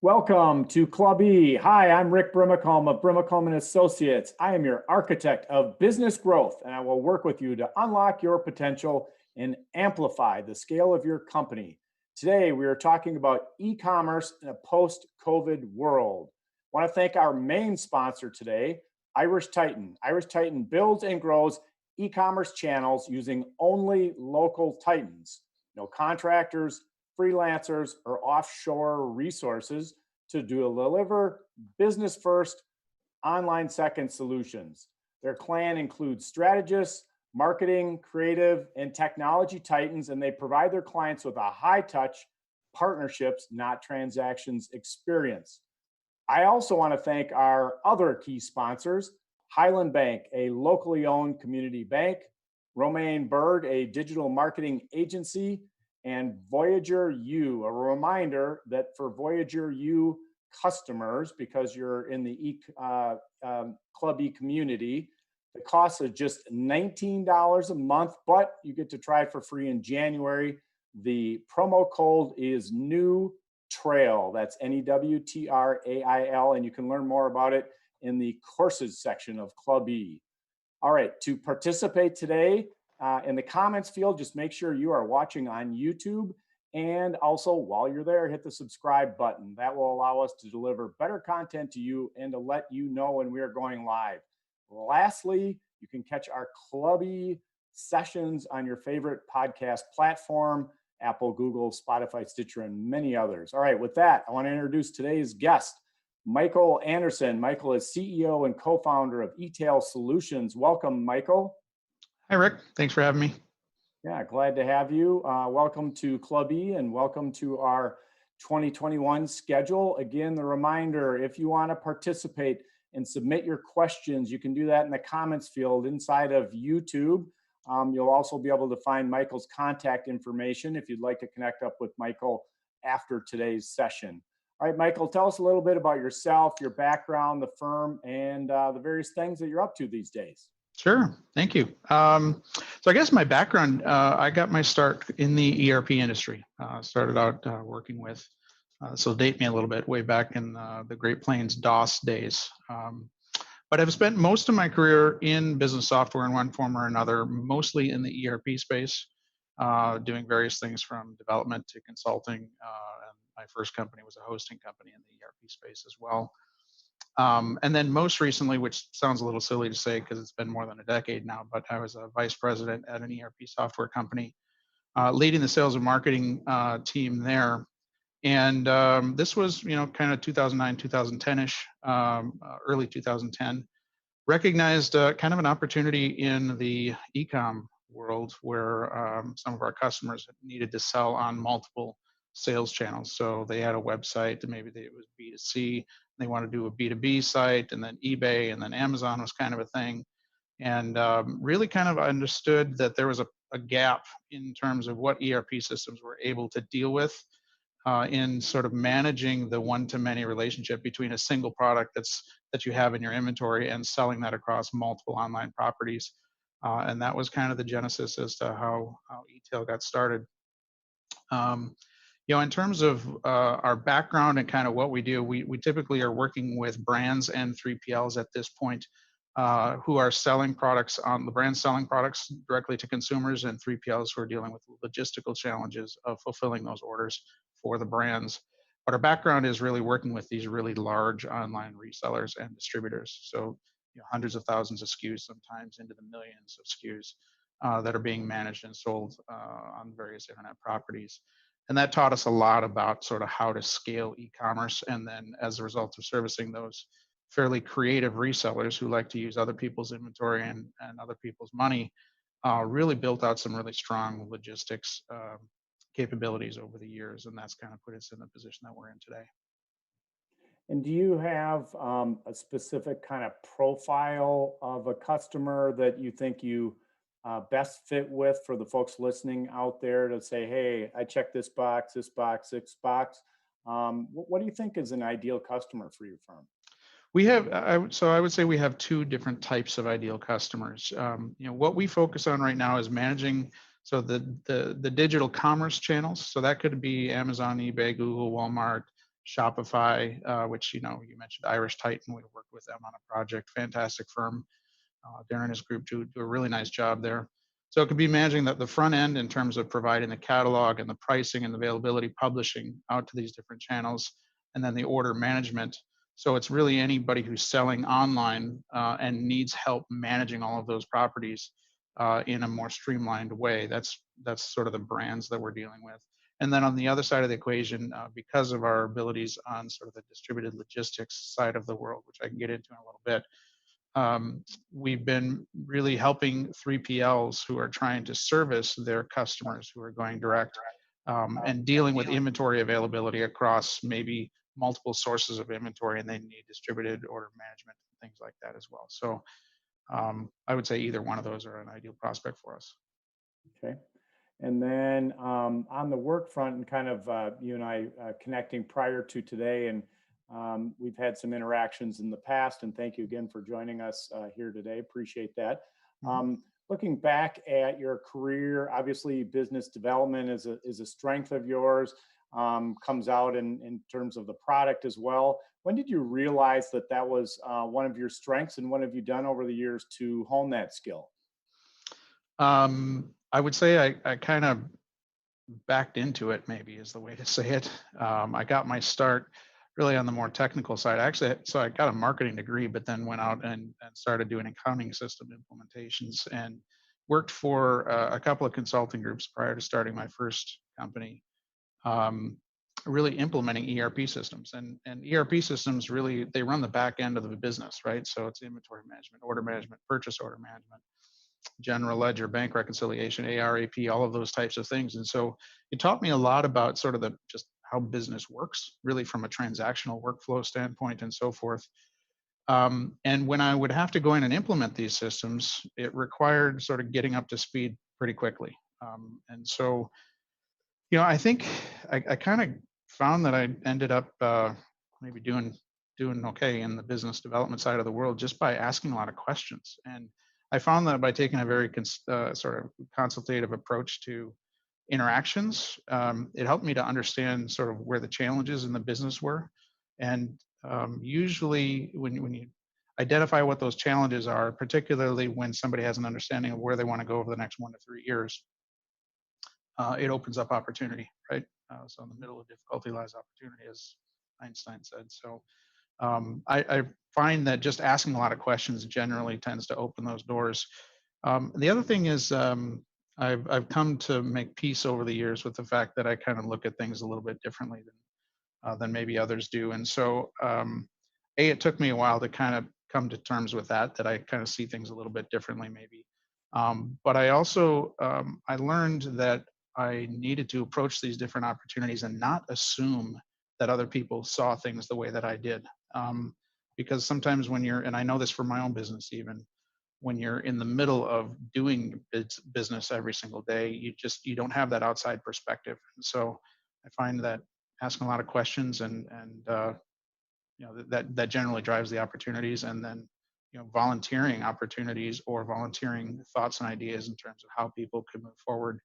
Welcome to Club E. Hi, I'm Rick Brimacombe of Brimacombe and Associates. I am your architect of business growth, and I will work with you to unlock your potential and amplify the scale of your company. Today, we are talking about e-commerce in a post-COVID world. I want to thank our main sponsor today, Irish Titan. Irish Titan builds and grows e-commerce channels using only local Titans. No contractors, freelancers, or offshore resources to deliver business first, online second solutions. Their clan includes strategists, marketing, creative, and technology titans, and they provide their clients with a high touch partnerships, not transactions experience. I also want to thank our other key sponsors, Highland Bank, a locally owned community bank, Romaine Berg, a digital marketing agency, and Voyager U. A reminder that for Voyager U customers, because you're in the Club E community, the cost is just $19 a month, but you get to try it for free in January. The promo code is New Trail. That's NEWTRAIL, and you can learn more about it in the courses section of Club E. All right, to participate today, in the comments field, just make sure you are watching on YouTube. And also, while you're there, hit the subscribe button. That will allow us to deliver better content to you and to let you know when we are going live. Lastly, you can catch our Clubby sessions on your favorite podcast platform, Apple, Google, Spotify, Stitcher, and many others. All right, with that, I want to introduce today's guest, Michael Anderson. Michael is CEO and co-founder of eTail Solutions. Welcome, Michael. Hi, Rick. Thanks for having me. Yeah, glad to have you. Welcome to Club E and welcome to our 2021 schedule. Again, the reminder, if you want to participate and submit your questions, you can do that in the comments field inside of YouTube. You'll also be able to find Michael's contact information if you'd like to connect up with Michael after today's session. All right, Michael, tell us a little bit about yourself, your background, the firm, and the various things that you're up to these days. Sure. Thank you. So I guess my background, I got my start in the ERP industry. Started out working with, this will date me a little bit, way back in the Great Plains DOS days. But I've spent most of my career in business software in one form or another, mostly in the ERP space, doing various things from development to consulting. And my first company was a hosting company in the ERP space as well. And then most recently, which sounds a little silly to say because it's been more than a decade now, but I was a vice president at an ERP software company, leading the sales and marketing team there. And this was, kind of 2009, 2010-ish, early 2010. Recognized kind of an opportunity in the e-com world where some of our customers needed to sell on multiple sales channels. So they had a website, and maybe it was B2C. They want to do a B2B site, and then eBay, and then Amazon was kind of a thing. And really kind of understood that there was a gap in terms of what ERP systems were able to deal with in sort of managing the one-to-many relationship between a single product that you have in your inventory and selling that across multiple online properties. And that was kind of the genesis as to how eTail got started. In terms of our background and kind of what we do, we typically are working with brands and 3PLs at this point who are selling products the brands selling products directly to consumers, and 3PLs who are dealing with logistical challenges of fulfilling those orders for the brands. But our background is really working with these really large online resellers and distributors. So hundreds of thousands of SKUs, sometimes into the millions of SKUs that are being managed and sold on various internet properties. And that taught us a lot about sort of how to scale e-commerce. And then as a result of servicing those fairly creative resellers who like to use other people's inventory and other people's money, really built out some really strong logistics capabilities over the years. And that's kind of put us in the position that we're in today. And do you have a specific kind of profile of a customer that you think you best fit with for the folks listening out there to say, hey, I checked this box, this box, this box. What do you think is an ideal customer for your firm? We have, so I would say we have two different types of ideal customers. What we focus on right now is managing the digital commerce channels. So that could be Amazon, eBay, Google, Walmart, Shopify, which, you mentioned Irish Titan. We worked with them on a project. Fantastic firm. Darren and his group do a really nice job there. So it could be managing the front end in terms of providing the catalog and the pricing and availability, publishing out to these different channels, and then the order management. So it's really anybody who's selling online and needs help managing all of those properties in a more streamlined way. That's sort of the brands that we're dealing with. And then on the other side of the equation, because of our abilities on sort of the distributed logistics side of the world, which I can get into in a little bit, we've been really helping 3PLs who are trying to service their customers who are going direct, and dealing with inventory availability across maybe multiple sources of inventory, and they need distributed order management and things like that as well. So I would say either one of those are an ideal prospect for us. Okay. And then on the work front, and kind of you and I connecting prior to today, and we've had some interactions in the past, and thank you again for joining us here today. Appreciate that. Mhm. Looking back at your career, obviously business development is a strength of yours, comes out in terms of the product as well. When did you realize that that was one of your strengths, and what have you done over the years to hone that skill? I would say I kind of backed into it, maybe is the way to say it. I got my start really on the more technical side. Actually, so I got a marketing degree, but then went out and started doing accounting system implementations and worked for a couple of consulting groups prior to starting my first company, um, really implementing ERP systems. And ERP systems really, they run the back end of the business, right? So it's inventory management, order management, purchase order management, general ledger, bank reconciliation, ARAP, all of those types of things. And so it taught me a lot about sort of the just how business works, really from a transactional workflow standpoint and so forth. And when I would have to go in and implement these systems, it required sort of getting up to speed pretty quickly. And so, I think I kind of found that I ended up maybe doing okay in the business development side of the world just by asking a lot of questions. And I found that by taking a very sort of consultative approach to interactions, it helped me to understand sort of where the challenges in the business were. And usually, when you identify what those challenges are, particularly when somebody has an understanding of where they want to go over the next 1 to 3 years, it opens up opportunity, right? So in the middle of difficulty lies opportunity, as Einstein said. So I find that just asking a lot of questions generally tends to open those doors. The other thing is, I've come to make peace over the years with the fact that I kind of look at things a little bit differently than maybe others do. And so, it took me a while to kind of come to terms with that I kind of see things a little bit differently, maybe. But I also, I learned that I needed to approach these different opportunities and not assume that other people saw things the way that I did. Because sometimes when you're, and I know this from my own business, even when you're in the middle of doing business every single day, you don't have that outside perspective. And so I find that asking a lot of questions and that generally drives the opportunities. And then volunteering opportunities or volunteering thoughts and ideas in terms of how people could move forward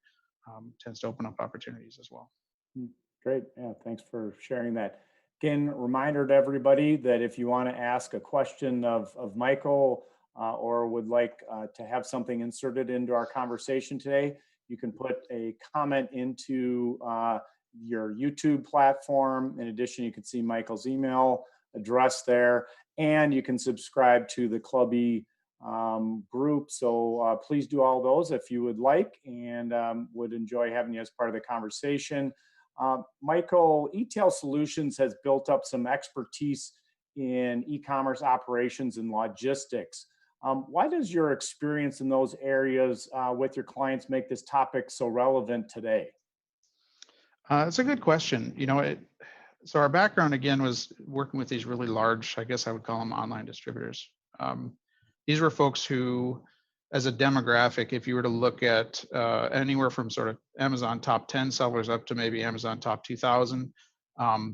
tends to open up opportunities as well. Mm, great. Yeah, thanks for sharing that. Again, reminder to everybody that if you want to ask a question of Michael or would like to have something inserted into our conversation today, you can put a comment into your YouTube platform. In addition, you can see Michael's email address there, and you can subscribe to the Clubby group. So please do all those if you would like, and would enjoy having you as part of the conversation. Michael, eTail Solutions has built up some expertise in e-commerce operations and logistics. Why does your experience in those areas with your clients make this topic so relevant today? It's a good question. So our background again was working with these really large, I guess I would call them online distributors. These were folks who, as a demographic, if you were to look at anywhere from sort of Amazon top 10 sellers up to maybe Amazon top 2000,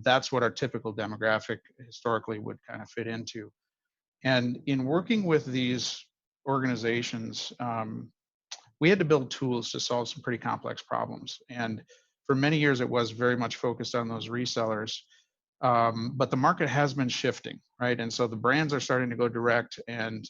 that's what our typical demographic historically would kind of fit into. And in working with these organizations, we had to build tools to solve some pretty complex problems. And for many years, it was very much focused on those resellers. But the market has been shifting, right? And so the brands are starting to go direct, and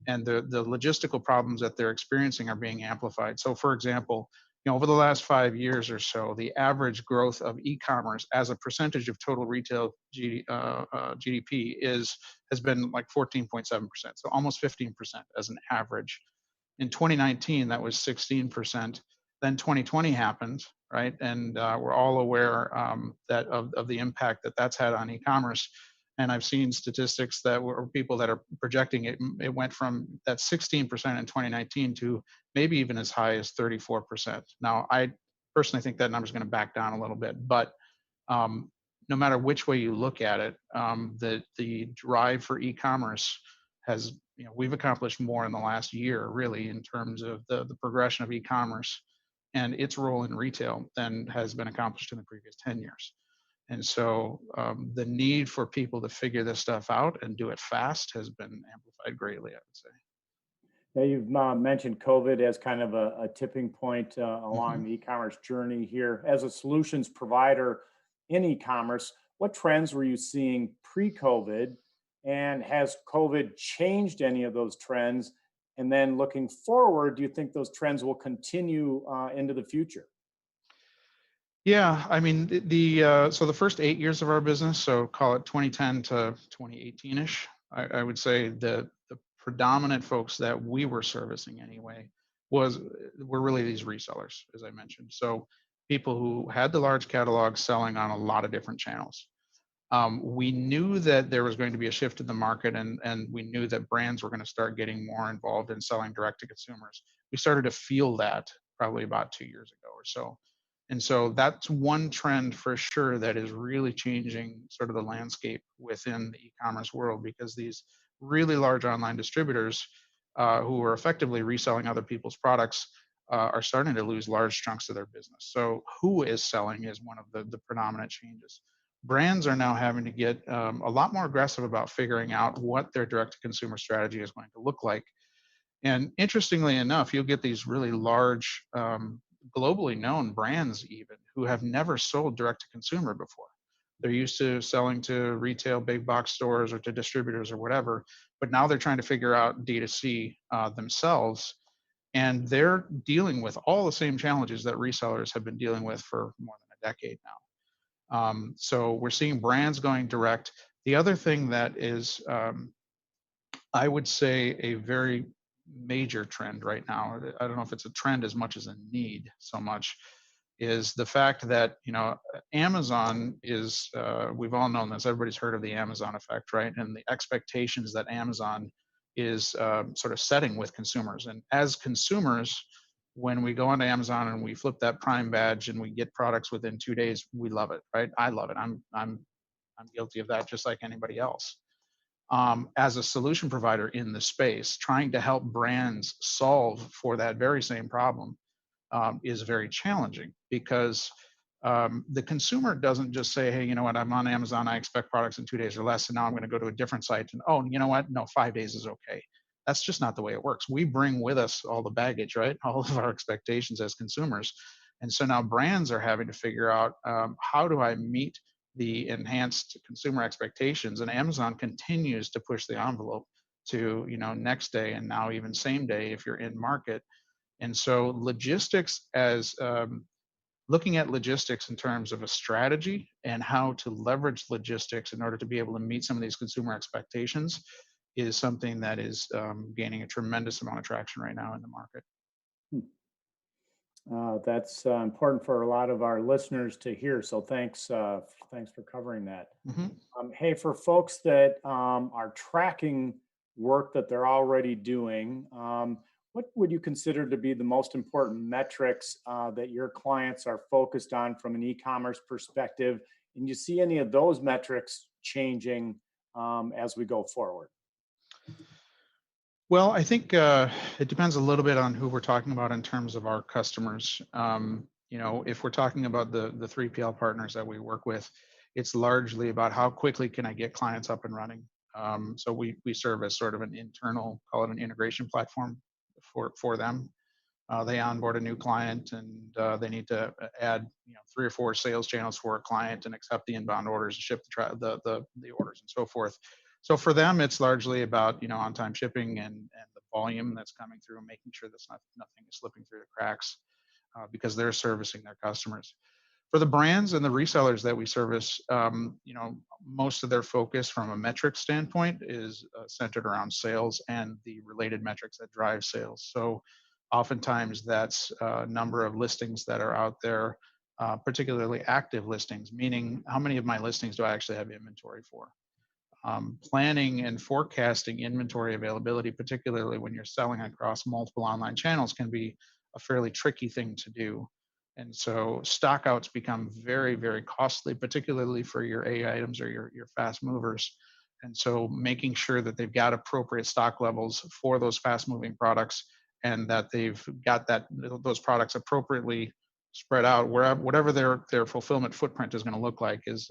the logistical problems that they're experiencing are being amplified. So, for example, over the last 5 years or so, the average growth of e-commerce as a percentage of total retail GDP has been like 14.7%, so almost 15% as an average. In 2019, that was 16%. Then 2020 happened, right? And we're all aware that of the impact that that's had on e-commerce. And I've seen statistics that were people that are projecting it. It went from that 16% in 2019 to maybe even as high as 34%. Now, I personally think that number is going to back down a little bit, but um, no matter which way you look at it, the drive for e-commerce has, we've accomplished more in the last year, really, in terms of the progression of e-commerce and its role in retail than has been accomplished in the previous 10 years. And so the need for people to figure this stuff out and do it fast has been amplified greatly, I would say. Now, you've mentioned COVID as kind of a tipping point along Mhm. the e-commerce journey here. As a solutions provider in e-commerce, what trends were you seeing pre-COVID, and has COVID changed any of those trends? And then looking forward, do you think those trends will continue into the future? Yeah, I mean so the first 8 years of our business, so call it 2010 to 2018ish, I would say the predominant folks that we were servicing anyway was were really these resellers, as I mentioned. So people who had the large catalogs selling on a lot of different channels. We knew that there was going to be a shift in the market, and we knew that brands were going to start getting more involved in selling direct to consumers. We started to feel that probably about 2 years ago or so. And so that's one trend for sure that is really changing sort of the landscape within the e-commerce world, because these really large online distributors who are effectively reselling other people's products are starting to lose large chunks of their business. So who is selling is one of the predominant changes. Brands are now having to get a lot more aggressive about figuring out what their direct to consumer strategy is going to look like. And interestingly enough, you'll get these really large, globally known brands even who have never sold direct to consumer before. They're used to selling to retail big box stores or to distributors or whatever, but now they're trying to figure out D2C themselves. And they're dealing with all the same challenges that resellers have been dealing with for more than a decade now. So we're seeing brands going direct. The other thing that is, I would say, a very major trend right now, I don't know if it's a trend as much as a need so much, is the fact that, Amazon is, we've all known this, everybody's heard of the Amazon effect, right? And the expectations that Amazon is sort of setting with consumers. And as consumers, when we go onto Amazon and we flip that Prime badge and we get products within 2 days, we love it, right? I love it. I'm guilty of that just like anybody else. As a solution provider in the space, trying to help brands solve for that very same problem is very challenging, because the consumer doesn't just say, hey, you know what, I'm on Amazon, I expect products in 2 days or less, and now I'm going to go to a different site and, oh, you know what, no, 5 days is okay. That's just not the way it works. We bring with us all the baggage, right? All of our expectations as consumers. And so now brands are having to figure out, how do I meet the enhanced consumer expectations? And Amazon continues to push the envelope to, next day, and now even same day if you're in market. And so logistics, as looking at logistics in terms of a strategy and how to leverage logistics in order to be able to meet some of these consumer expectations, is something that is gaining a tremendous amount of traction right now in the market. That's important for a lot of our listeners to hear. So thanks for covering that. Mhm. Hey, for folks that are tracking work that they're already doing, what would you consider to be the most important metrics that your clients are focused on from an e-commerce perspective? And you see any of those metrics changing as we go forward? Well, I think it depends a little bit on who we're talking about in terms of our customers. If we're talking about the 3PL partners that we work with, it's largely about how quickly can I get clients up and running. So we serve as sort of an internal, call it an integration platform for them. They onboard a new client and they need to add 3 or 4 sales channels for a client and accept the inbound orders and ship the orders and so forth. So for them, it's largely about on-time shipping and the volume that's coming through and making sure that's nothing is slipping through the cracks because they're servicing their customers. For the brands and the resellers that we service, most of their focus from a metric standpoint is centered around sales and the related metrics that drive sales. So oftentimes that's a number of listings that are out there, particularly active listings, meaning how many of my listings do I actually have inventory for? Planning and forecasting inventory availability, particularly when you're selling across multiple online channels, can be a fairly tricky thing to do. And so stockouts become very, very costly, particularly for your A items or your fast movers. And so making sure that they've got appropriate stock levels for those fast moving products and that they've got those products appropriately spread out whatever their fulfillment footprint is going to look like is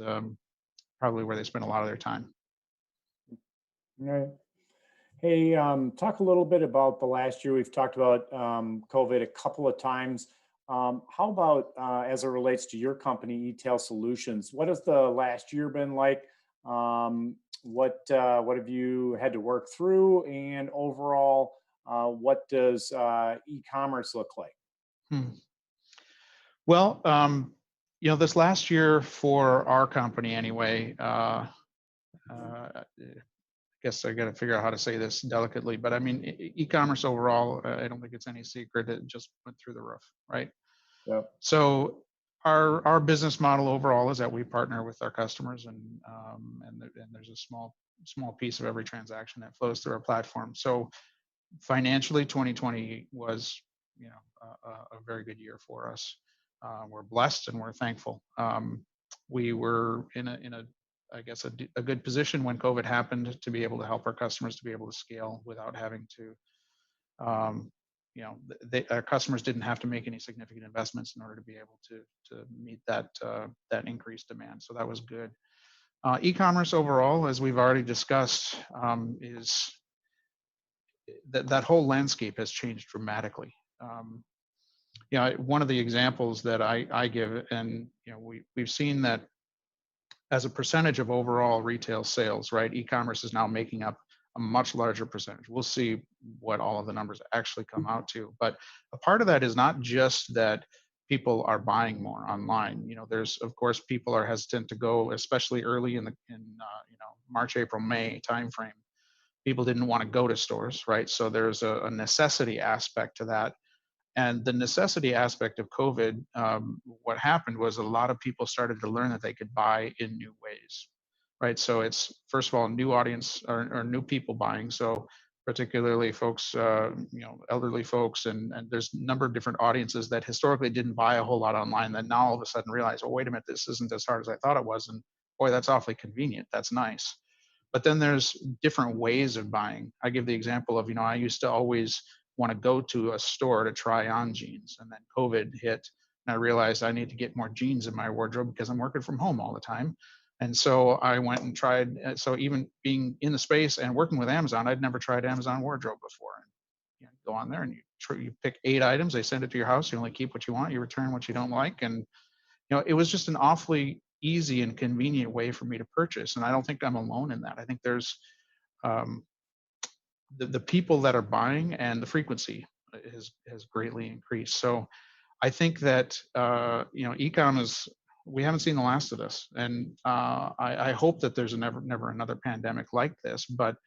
probably where they spend a lot of their time. Right. Hey, talk a little bit about the last year. We've talked about COVID a couple of times. How about as it relates to your company, eTail Solutions? What has the last year been like? What have you had to work through? And overall, what does e-commerce look like? Hmm. Well, this last year for our company anyway, I guess I got to figure out how to say this delicately, but I mean, e-commerce overall, I don't think it's any secret it just went through the roof, right? Yep. So our business model overall is that we partner with our customers, and there's a small piece of every transaction that flows through our platform. So financially, 2020 was a very good year for us. We're blessed and we're thankful. We were in a I guess a good position when COVID happened to be able to help our customers to be able to scale without having to our customers didn't have to make any significant investments in order to be able to meet that increased demand. So that was good. E-commerce overall, as we've already discussed, is that whole landscape has changed dramatically. One of the examples that I give, and we've seen that as a percentage of overall retail sales, right? E-commerce is now making up a much larger percentage. We'll see what all of the numbers actually come out to, but a part of that is not just that people are buying more online. There's of course people are hesitant to go, especially early in March, April, May timeframe. People didn't want to go to stores, right? So there's a necessity aspect to that. And the necessity aspect of COVID, what happened was a lot of people started to learn that they could buy in new ways, right? So it's first of all new audience or new people buying. So particularly folks, elderly folks, and there's a number of different audiences that historically didn't buy a whole lot online. That now all of a sudden realize, oh wait a minute, this isn't as hard as I thought it was, and boy, that's awfully convenient. That's nice. But then there's different ways of buying. I give the example of, I used to always want to go to a store to try on jeans. And then COVID hit and I realized I need to get more jeans in my wardrobe because I'm working from home all the time. And so I went and tried. So even being in the space and working with Amazon, I'd never tried Amazon wardrobe before. And go on there and you pick 8 items. They send it to your house. You only keep what you want. You return what you don't like. And it was just an awfully easy and convenient way for me to purchase. And I don't think I'm alone in that. I think there's the people that are buying and the frequency has greatly increased. So I think that e-com is, we haven't seen the last of this, and I hope that there's never another pandemic like this. But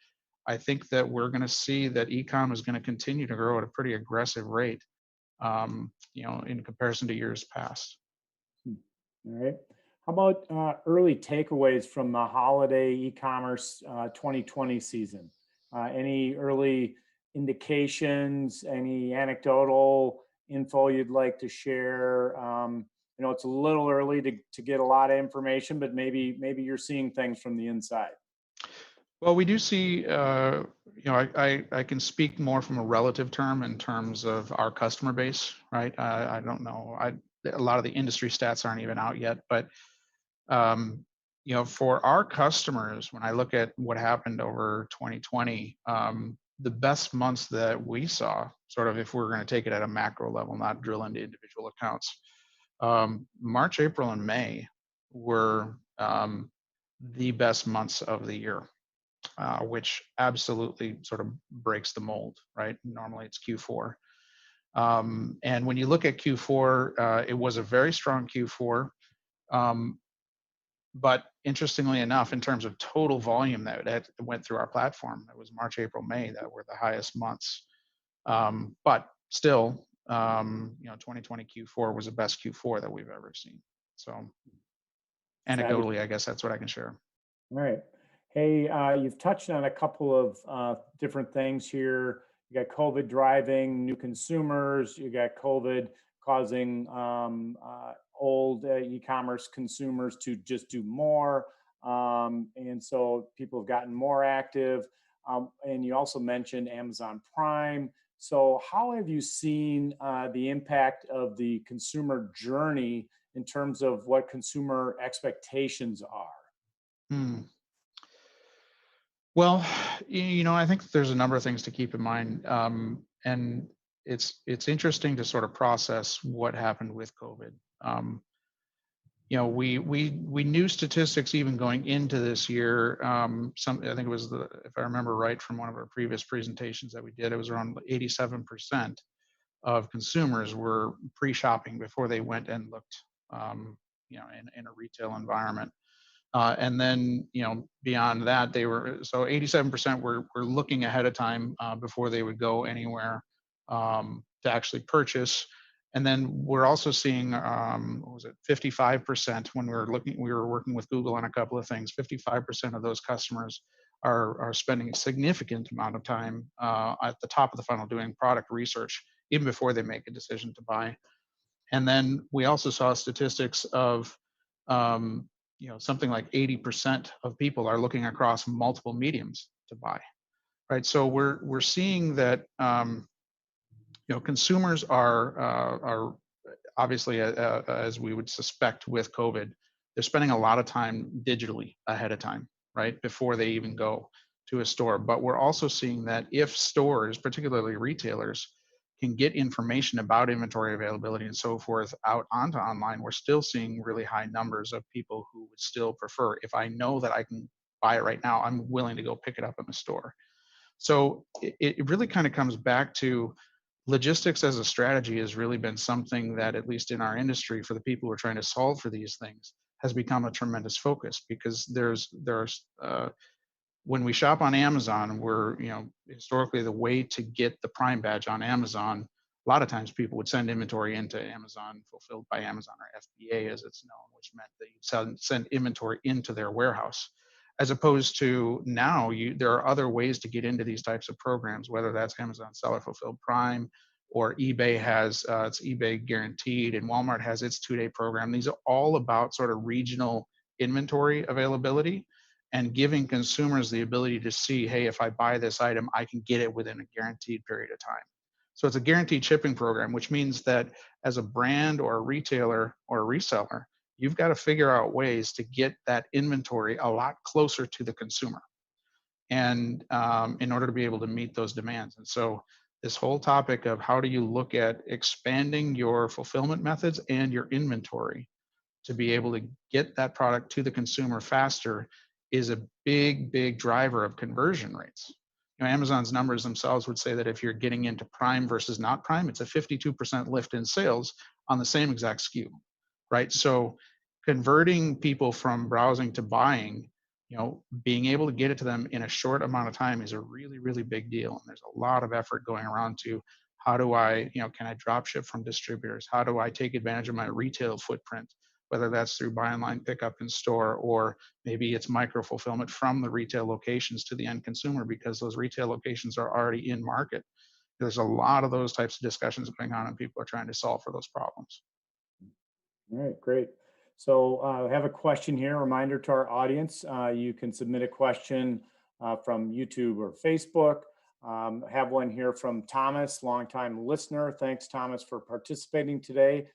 I think that we're going to see that e-com is going to continue to grow at a pretty aggressive rate, in comparison to years past. All right. How about early takeaways from the holiday e-commerce 2020 season? Any early indications, any anecdotal info you'd like to share? It's a little early to get a lot of information, but maybe you're seeing things from the inside. Well, we do see, I can speak more from a relative term in terms of our customer base, right? I don't know. A lot of the industry stats aren't even out yet, but for our customers, when I look at what happened over 2020, the best months that we saw, sort of if we're going to take it at a macro level, not drill into individual accounts, March, April, and May were the best months of the year, which absolutely sort of breaks the mold, right? Normally it's Q4. And when you look at Q4, it was a very strong Q4. Um, but interestingly enough, in terms of total volume that went through our platform, it was March, April, May that were the highest months. But still, 2020 Q4 was the best Q4 that we've ever seen. So Fabulous. anecdotally, I guess that's what I can share. All right. Hey, you've touched on a couple of different things here. You got COVID driving new consumers. You got COVID causing old e-commerce consumers to just do more. And so people have gotten more active. And you also mentioned Amazon Prime. So how have you seen the impact of the consumer journey in terms of what consumer expectations are? Hmm. Well, I think there's a number of things to keep in mind, and it's interesting to sort of process what happened with COVID. Um, we knew statistics even going into this year. I think it was if I remember right from one of our previous presentations that we did, it was around 87% of consumers were pre-shopping before they went and looked, in a retail environment. And then, beyond that, they were so 87% were looking ahead of time before they would go anywhere to actually purchase. And then we're also seeing, what was it, 55% when we were working with Google on a couple of things. 55% of those customers are spending a significant amount of time at the top of the funnel doing product research even before they make a decision to buy. And then we also saw statistics of something like 80% of people are looking across multiple mediums to buy, right? So we're seeing that consumers are obviously, as we would suspect with COVID, they're spending a lot of time digitally ahead of time, right, before they even go to a store. But we're also seeing that if stores, particularly retailers, can get information about inventory availability and so forth out onto online, we're still seeing really high numbers of people who would still prefer, if I know that I can buy it right now, I'm willing to go pick it up in the store. So it really kind of comes back to logistics as a strategy has really been something that, at least in our industry, for the people who are trying to solve for these things, has become a tremendous focus because there's when we shop on Amazon, we're, historically the way to get the Prime badge on Amazon, a lot of times people would send inventory into Amazon, fulfilled by Amazon, or FBA as it's known, which meant that you send inventory into their warehouse. As opposed to now, there are other ways to get into these types of programs, whether that's Amazon Seller Fulfilled Prime, or eBay has its eBay Guaranteed, and Walmart has its 2-day program. These are all about sort of regional inventory availability and giving consumers the ability to see, hey, if I buy this item, I can get it within a guaranteed period of time. So it's a guaranteed shipping program, which means that as a brand or a retailer or a reseller, you've got to figure out ways to get that inventory a lot closer to the consumer, and in order to be able to meet those demands. And so this whole topic of how do you look at expanding your fulfillment methods and your inventory to be able to get that product to the consumer faster is a big driver of conversion rates. Amazon's numbers themselves would say that if you're getting into Prime versus not Prime, it's a 52% lift in sales on the same exact SKU, right? So converting people from browsing to buying, being able to get it to them in a short amount of time is a really big deal. And there's a lot of effort going around to how do I, can I drop ship from distributors? How do I take advantage of my retail footprint? Whether that's through buy online, pick up in store, or maybe it's micro fulfillment from the retail locations to the end consumer because those retail locations are already in market. There's a lot of those types of discussions going on, and people are trying to solve for those problems. All right, great. So I have a question here. Reminder to our audience, you can submit a question from YouTube or Facebook. Have one here from Thomas, longtime listener. Thanks, Thomas, for participating today.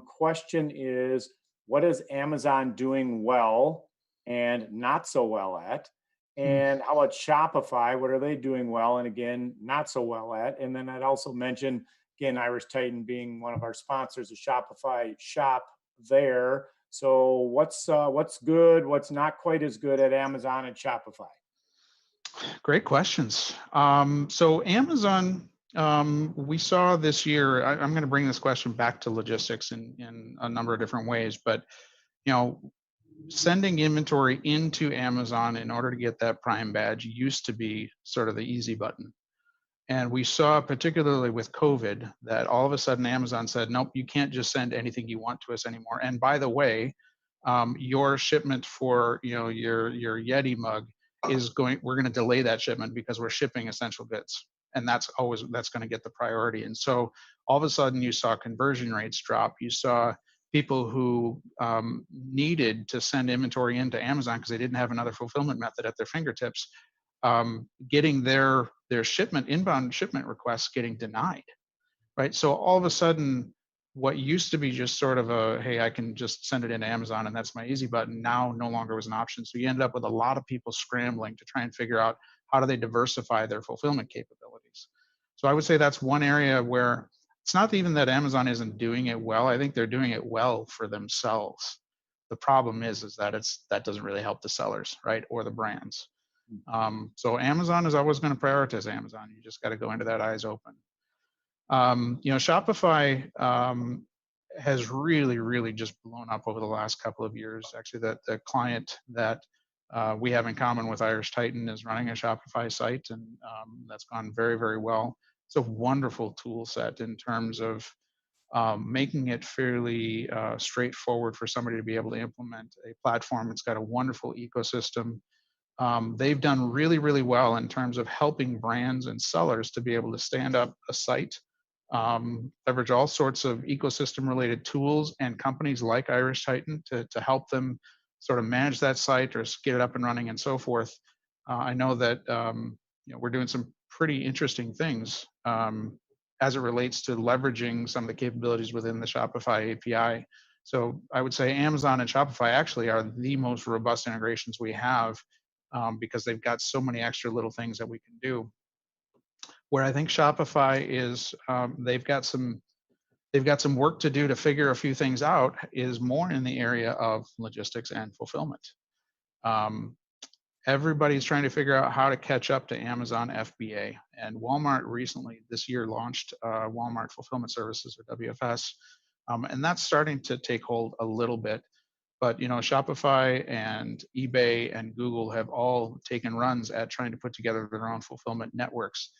Question is, what is Amazon doing well and not so well at? Hmm. And how about Shopify? What are they doing well? And again, not so well at. And then I'd also mention, again, Irish Titan being one of our sponsors, a Shopify shop there. So what's good? What's not quite as good at Amazon and Shopify? Great questions. So Amazon, we saw this year. I'm going to bring this question back to logistics in a number of different ways, but you know, sending inventory into Amazon in order to get that Prime badge used to be sort of the easy button. And we saw, particularly with COVID, that all of a sudden Amazon said, nope, you can't just send anything you want to us anymore. And by the way, your shipment for your Yeti mug is going. We're going to delay that shipment because we're shipping essential goods, and that's going to get the priority. And so all of a sudden, you saw conversion rates drop. You saw people who needed to send inventory into Amazon because they didn't have another fulfillment method at their fingertips, getting their shipment inbound shipment requests getting denied, right? So all of a sudden, what used to be just sort of a hey, I can just send it into Amazon and that's my easy button, now no longer was an option. So you ended up with a lot of people scrambling to try and figure out how do they diversify their fulfillment capabilities. So I would say that's one area where it's not even that Amazon isn't doing it well. I think they're doing it well for themselves. The problem is that that doesn't really help the sellers, right, or the brands. So Amazon is always going to prioritize Amazon. You just got to go into that eyes open. Shopify has really, really just blown up over the last couple of years. Actually, the client that we have in common with Irish Titan is running a Shopify site, and that's gone very, very well. It's a wonderful tool set in terms of making it fairly straightforward for somebody to be able to implement a platform. It's got a wonderful ecosystem. They've done really, really well in terms of helping brands and sellers to be able to stand up a site, leverage all sorts of ecosystem related tools and companies like Irish Titan to help them sort of manage that site or get it up and running and so forth. I know that we're doing some pretty interesting things as it relates to leveraging some of the capabilities within the Shopify API. So I would say Amazon and Shopify actually are the most robust integrations we have, because they've got so many extra little things that we can do. Where I think Shopify is, they've got some work to do to figure a few things out, is more in the area of logistics and fulfillment. Um, Everybody's trying to figure out how to catch up to Amazon FBA, and Walmart recently this year launched Walmart Fulfillment Services, or WFS, and that's starting to take hold a little bit. But Shopify and eBay and Google have all taken runs at trying to put together their own fulfillment networks,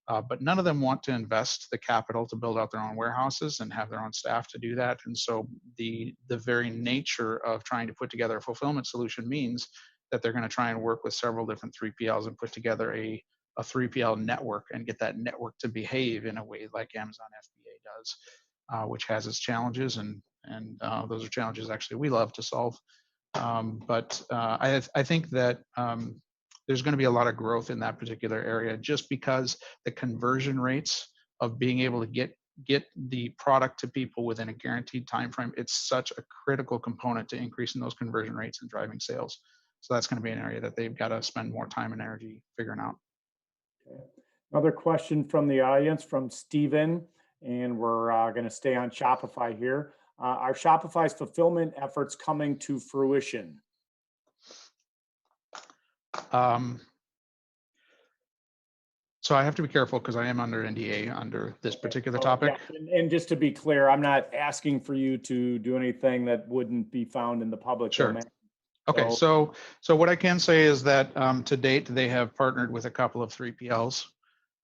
but none of them want to invest the capital to build out their own warehouses and have their own staff to do that. And so the very nature of trying to put together a fulfillment solution means that they're going to try and work with several different 3PLs and put together a 3PL network and get that network to behave in a way like Amazon FBA does, which has its challenges, and those are challenges actually we love to solve. But I think that there's going to be a lot of growth in that particular area, just because the conversion rates of being able to get the product to people within a guaranteed time frame, it's such a critical component to increasing those conversion rates and driving sales. So that's going to be an area that they've got to spend more time and energy figuring out. Okay. Another question from the audience from Steven, and we're going to stay on Shopify here. Are Shopify's fulfillment efforts coming to fruition? Um, so I have to be careful because I am under NDA under this particular topic. Yeah, and just to be clear, I'm not asking for you to do anything that wouldn't be found in the public Sure. domain. Okay, so what I can say is that to date they have partnered with a couple of 3PLs,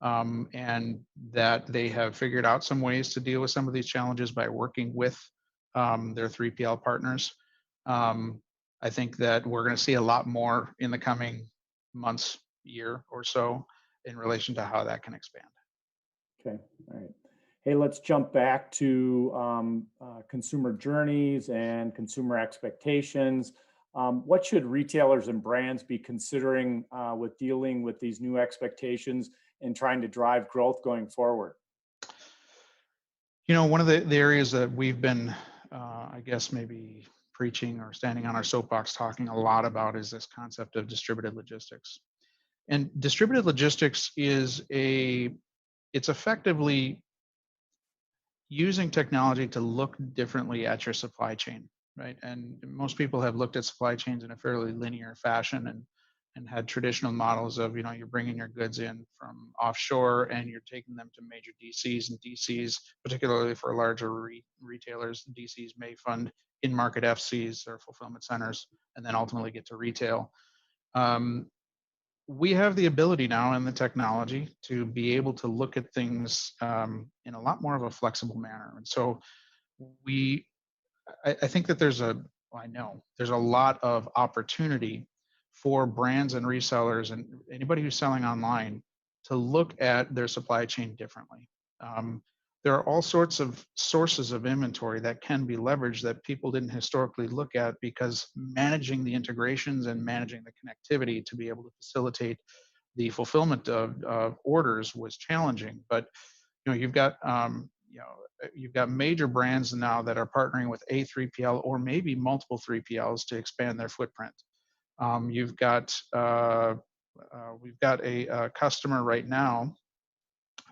and that they have figured out some ways to deal with some of these challenges by working with their 3PL partners. I think that we're going to see a lot more in the coming months, year or so, in relation to how that can expand. Okay, all right. Hey, let's jump back to consumer journeys and consumer expectations. What should retailers and brands be considering with dealing with these new expectations and trying to drive growth going forward? One of the areas that we've been, I guess, maybe preaching or standing on our soapbox talking a lot about is this concept of distributed logistics. And distributed logistics it's effectively using technology to look differently at your supply chain, right? And most people have looked at supply chains in a fairly linear fashion and had traditional models of, you're bringing your goods in from offshore and you're taking them to major DCs, and DCs, particularly for larger retailers, DCs may fund in-market FCs or fulfillment centers and then ultimately get to retail. Um, we have the ability now and the technology to be able to look at things in a lot more of a flexible manner. And so we, I think that I know there's a lot of opportunity for brands and resellers and anybody who's selling online to look at their supply chain differently. Um, there are all sorts of sources of inventory that can be leveraged that people didn't historically look at, because managing the integrations and managing the connectivity to be able to facilitate the fulfillment of orders was challenging. But you've got major brands now that are partnering with a 3PL or maybe multiple 3PLs to expand their footprint. You've got we've got a customer right now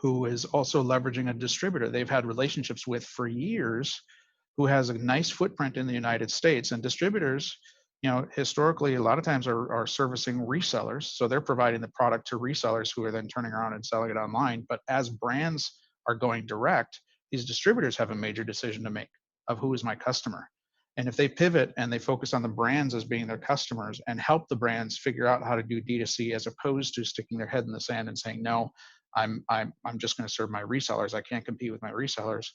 who is also leveraging a distributor they've had relationships with for years, who has a nice footprint in the United States. And distributors, historically, a lot of times are servicing resellers. So they're providing the product to resellers who are then turning around and selling it online. But as brands are going direct, these distributors have a major decision to make of who is my customer. And if they pivot and they focus on the brands as being their customers and help the brands figure out how to do D2C, as opposed to sticking their head in the sand and saying, no, I'm just going to serve my resellers, I can't compete with my resellers.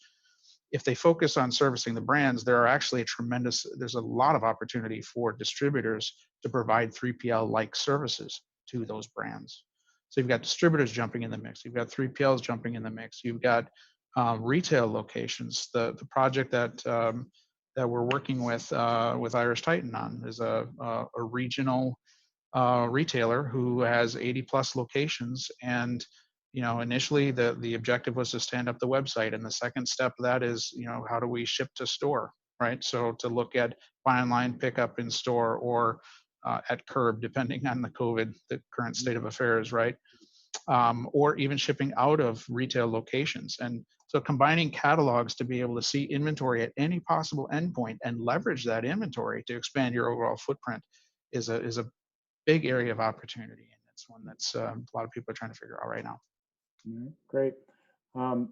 If they focus on servicing the brands, there's a lot of opportunity for distributors to provide 3PL like services to those brands. So you've got distributors jumping in the mix, you've got 3PLs jumping in the mix, you've got retail locations. The project that we're working with Irish Titan on is a regional retailer who has 80 plus locations. And initially the objective was to stand up the website, and the second step of that is, how do we ship to store, right? So to look at buy online, pick up in store, or at curb, depending on the current state of affairs, right? Or even shipping out of retail locations. And so combining catalogs to be able to see inventory at any possible endpoint and leverage that inventory to expand your overall footprint is a big area of opportunity. And it's one that's a lot of people are trying to figure out right now. Great.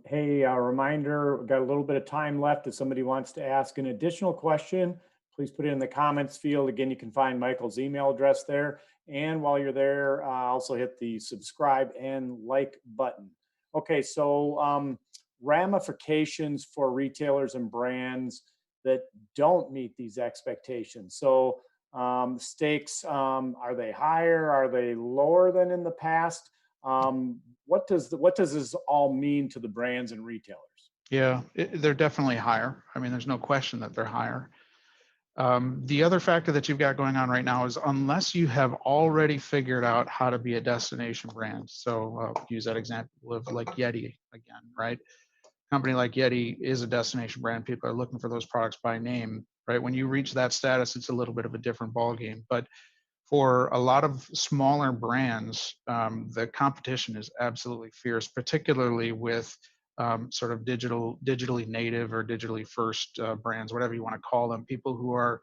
Hey, a reminder, we've got a little bit of time left. If somebody wants to ask an additional question, please put it in the comments field. Again, you can find Michael's email address there. And while you're there, also hit the subscribe and like button. Okay, so ramifications for retailers and brands that don't meet these expectations. So stakes, are they higher? Are they lower than in the past? What does this all mean to the brands and retailers? Yeah, they're definitely higher. I mean, there's no question that they're higher. The other factor that you've got going on right now is, unless you have already figured out how to be a destination brand. So I'll use that example of like Yeti again, right? Company like Yeti is a destination brand. People are looking for those products by name, right? When you reach that status, it's a little bit of a different ballgame. But for a lot of smaller brands, the competition is absolutely fierce, particularly with sort of digitally native or digitally first brands, whatever you want to call them. People who are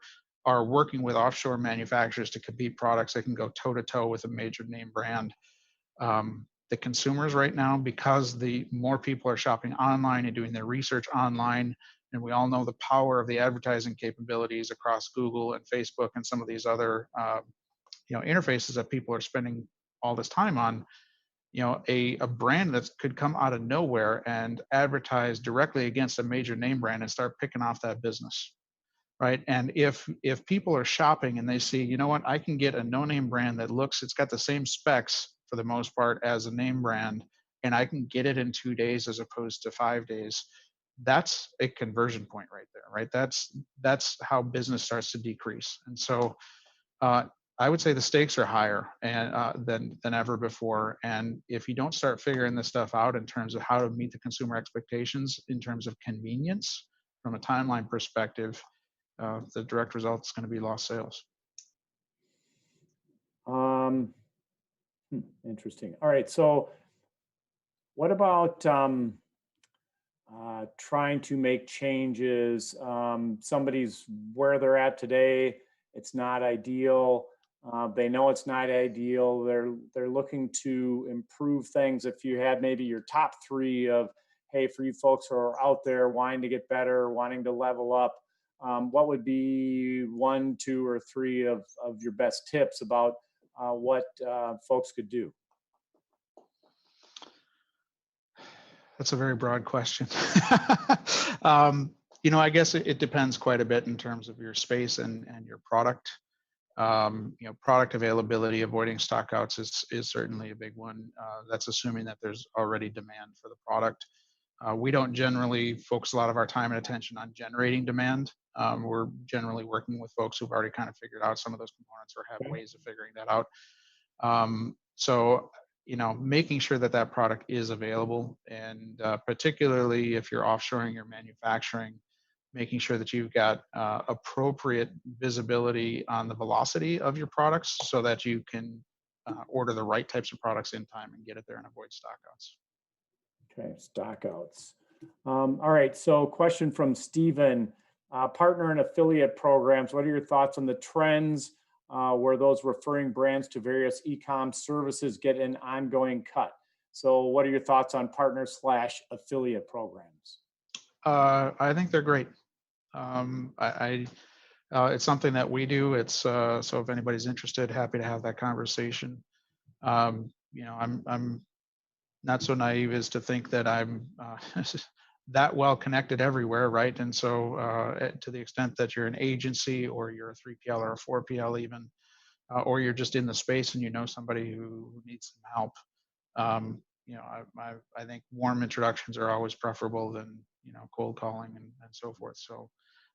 working with offshore manufacturers to compete products that can go toe to toe with a major name brand. The consumers right now, because the more people are shopping online and doing their research online, and we all know the power of the advertising capabilities across Google and Facebook and some of these other interfaces that people are spending all this time on. A brand that could come out of nowhere and advertise directly against a major name brand and start picking off that business, right? And if people are shopping and they see, I can get a no-name brand that it's got the same specs for the most part as a name brand, and I can get it in 2 days as opposed to 5 days. That's a conversion point right there, right? That's how business starts to decrease. And so I would say the stakes are higher than ever before. And if you don't start figuring this stuff out in terms of how to meet the consumer expectations in terms of convenience from a timeline perspective, the direct result is going to be lost sales. Interesting. All right. So what about trying to make changes? Somebody's where they're at today. It's not ideal. They know it's not ideal. They're looking to improve things. If you had maybe your top three of, hey, for you folks who are out there wanting to get better, wanting to level up, what would be one, two, or three of your best tips about what folks could do? That's a very broad question. I guess it depends quite a bit in terms of your space and your product. Product availability, avoiding stockouts is certainly a big one. That's assuming that there's already demand for the product. We don't generally focus a lot of our time and attention on generating demand. We're generally working with folks who've already kind of figured out some of those components or have Okay. ways of figuring that out. So, making sure that that product is available, and particularly if you're offshoring your manufacturing, making sure that you've got appropriate visibility on the velocity of your products so that you can order the right types of products in time and get it there and avoid stockouts. Okay, stockouts. All right, so question from Stephen. Partner and affiliate programs, what are your thoughts on the trends where those referring brands to various e-com services get an ongoing cut? So what are your thoughts on partner slash affiliate programs? I think they're great. It's something that we do. So if anybody's interested, happy to have that conversation. I'm not so naive as to think that I'm that well connected everywhere, right? And so, to the extent that you're an agency or you're a 3PL or a 4PL even, or you're just in the space and you know somebody who needs some help, I think warm introductions are always preferable than cold calling and so forth. So,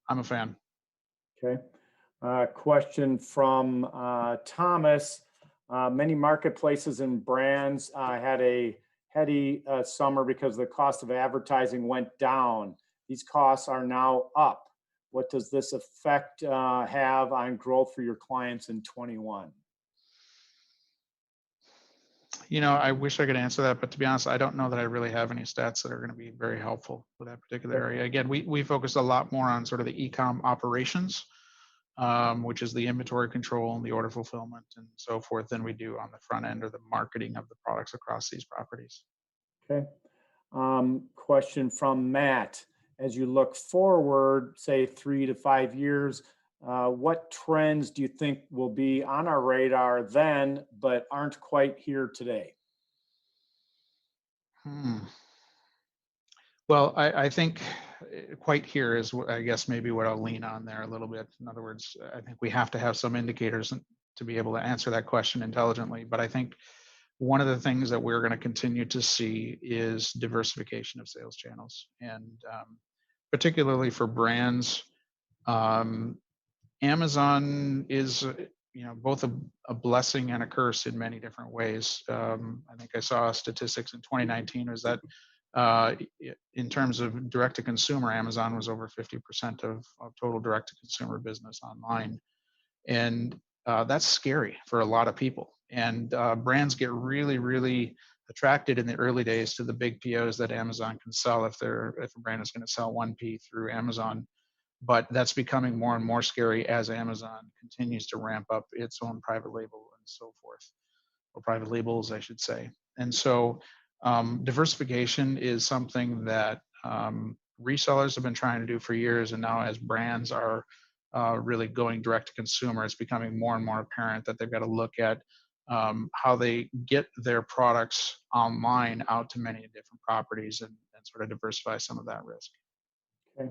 I'm a fan. Okay. Question from Thomas. Many marketplaces and brands had a heady summer because the cost of advertising went down. These costs are now up. What does this effect have on growth for your clients in 21? I wish I could answer that, but to be honest, I don't know that I really have any stats that are going to be very helpful for that particular Okay. area. Again, we focus a lot more on sort of the e-com operations, which is the inventory control and the order fulfillment and so forth, than we do on the front end or the marketing of the products across these properties. Okay. Question from Matt. As you look forward, say 3 to 5 years, what trends do you think will be on our radar then, but aren't quite here today? Hmm. Well, I think quite here is, I guess, maybe what I'll lean on there a little bit. In other words, I think we have to have some indicators to be able to answer that question intelligently. But I think one of the things that we're going to continue to see is diversification of sales channels, and particularly for brands. Um, Amazon is, both a blessing and a curse in many different ways. I think I saw statistics in 2019 was that in terms of direct to consumer, Amazon was over 50% of total direct to consumer business online. And that's scary for a lot of people. And brands get really, really attracted in the early days to the big POs that Amazon can sell if a brand is going to sell 1P through Amazon. But that's becoming more and more scary as Amazon continues to ramp up its own private label and so forth, or private labels, I should say. And so diversification is something that resellers have been trying to do for years. And now as brands are really going direct to consumer, it's becoming more and more apparent that they've got to look at how they get their products online out to many different properties and sort of diversify some of that risk. Okay.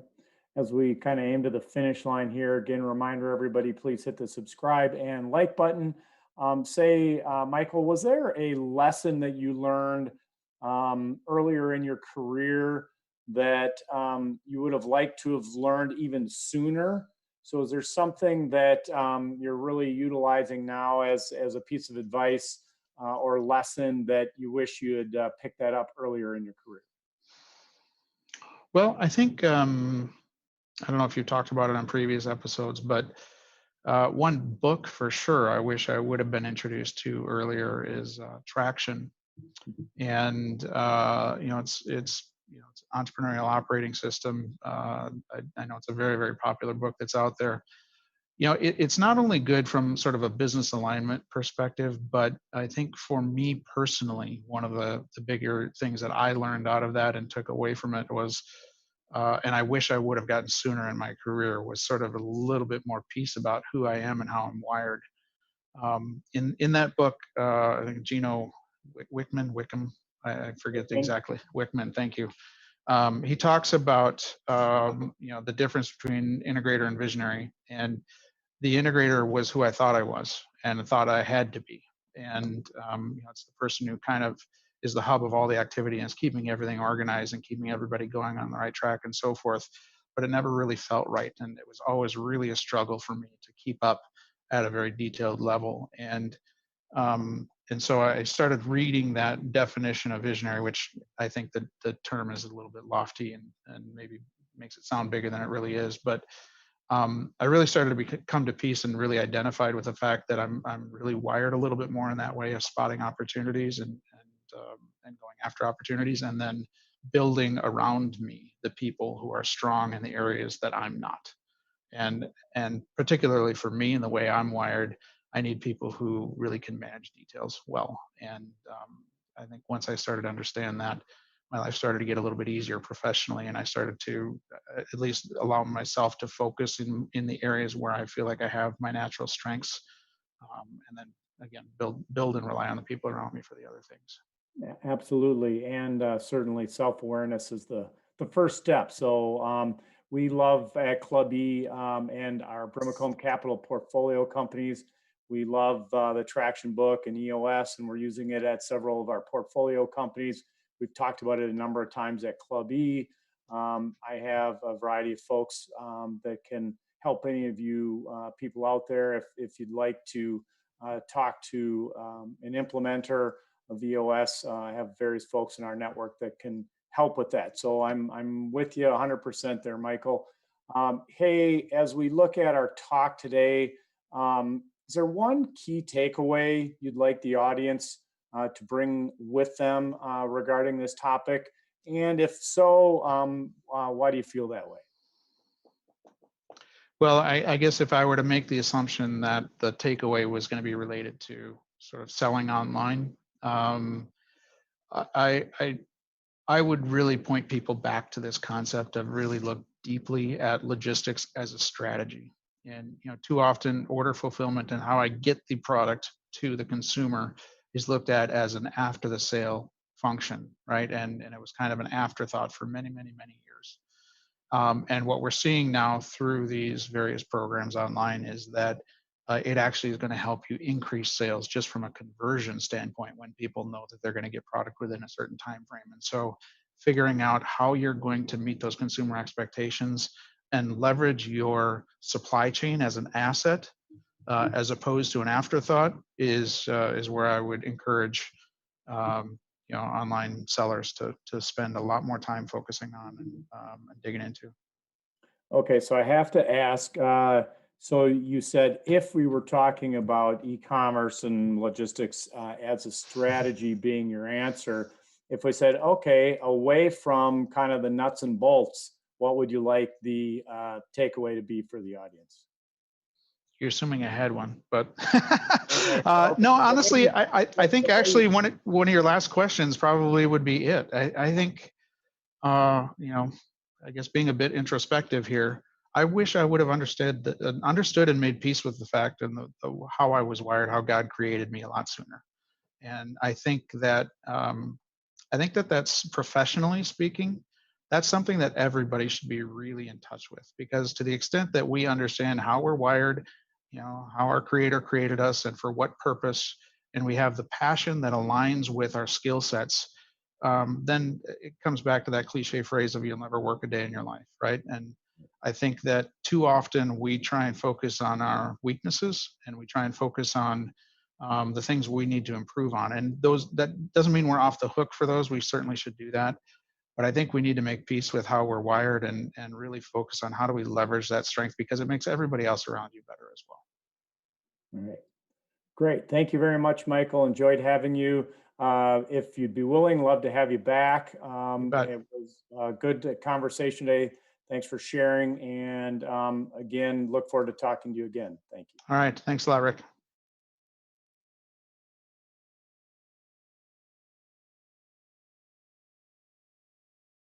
As we kind of aim to the finish line here, again, reminder everybody, please hit the subscribe and like button. Michael, was there a lesson that you learned earlier in your career that you would have liked to have learned even sooner? So is there something that you're really utilizing now as a piece of advice or lesson that you wish you had picked that up earlier in your career? Well, I think I don't know if you talked about it on previous episodes, but One book for sure I wish I would have been introduced to earlier is Traction, and it's entrepreneurial operating system. I know it's a very, very popular book that's out there. It's not only good from sort of a business alignment perspective, but I think for me personally, one of the bigger things that I learned out of that and took away from it was, and I wish I would have gotten sooner in my career, was sort of a little bit more peace about who I am and how I'm wired. In that book, I think Gino Wickham, I forget exactly, Wickman, thank you. He talks about the difference between integrator and visionary, and the integrator was who I thought I was and thought I had to be. And it's the person who kind of is the hub of all the activity and is keeping everything organized and keeping everybody going on the right track and so forth. But it never really felt right. And it was always really a struggle for me to keep up at a very detailed level. And so I started reading that definition of visionary, which I think that the term is a little bit lofty and maybe makes it sound bigger than it really is. But I really started to come to peace and really identified with the fact that I'm really wired a little bit more in that way of spotting opportunities and going after opportunities, and then building around me the people who are strong in the areas that I'm not. And particularly for me, in the way I'm wired, I need people who really can manage details well. And I think once I started to understand that, my life started to get a little bit easier professionally, and I started to at least allow myself to focus in the areas where I feel like I have my natural strengths, and then again build and rely on the people around me for the other things. Yeah, absolutely, and certainly self-awareness is the first step. So we love at Club E and our Brimacombe Capital portfolio companies. We love the Traction book and EOS, and we're using it at several of our portfolio companies. We've talked about it a number of times at Club E. I have a variety of folks that can help any of you people out there if you'd like to talk to an implementer of EOS. I have various folks in our network that can help with that. So I'm with you 100% there, Michael. Hey, as we look at our talk today, is there one key takeaway you'd like the audience to bring with them regarding this topic? And if so, why do you feel that way? Well, I guess if I were to make the assumption that the takeaway was going to be related to sort of selling online, I, I I would really point people back to this concept of really look deeply at logistics as a strategy. And too often order fulfillment and how I get the product to the consumer is looked at as an after the sale function, right? And it was kind of an afterthought for many, many, many years. And what we're seeing now through these various programs online is that it actually is going to help you increase sales just from a conversion standpoint when people know that they're going to get product within a certain time frame. And so figuring out how you're going to meet those consumer expectations and leverage your supply chain as an asset as opposed to an afterthought is where I would encourage online sellers to spend a lot more time focusing on and digging into. Okay, so I have to ask, so you said if we were talking about e-commerce and logistics as a strategy being your answer, if we said, okay, away from kind of the nuts and bolts, what would you like the takeaway to be for the audience? You're assuming I had one, but Okay. no, honestly, I think actually one of your last questions probably would be it. I think, I guess being a bit introspective here, I wish I would have understood and made peace with the fact and how I was wired, how God created me a lot sooner. And I think that that's professionally speaking, that's something that everybody should be really in touch with, because to the extent that we understand how we're wired, how our creator created us and for what purpose, and we have the passion that aligns with our skill sets, then it comes back to that cliche phrase of you'll never work a day in your life, right? And I think that too often we try and focus on our weaknesses and we try and focus on the things we need to improve on. And that doesn't mean we're off the hook for those. We certainly should do that. But I think we need to make peace with how we're wired and really focus on how do we leverage that strength, because it makes everybody else around you better as well. All right. Great. Thank you very much, Michael. Enjoyed having you. If you'd be willing, love to have you back. You bet. It was a good conversation today. Thanks for sharing. And again, look forward to talking to you again. Thank you. All right. Thanks a lot, Rick.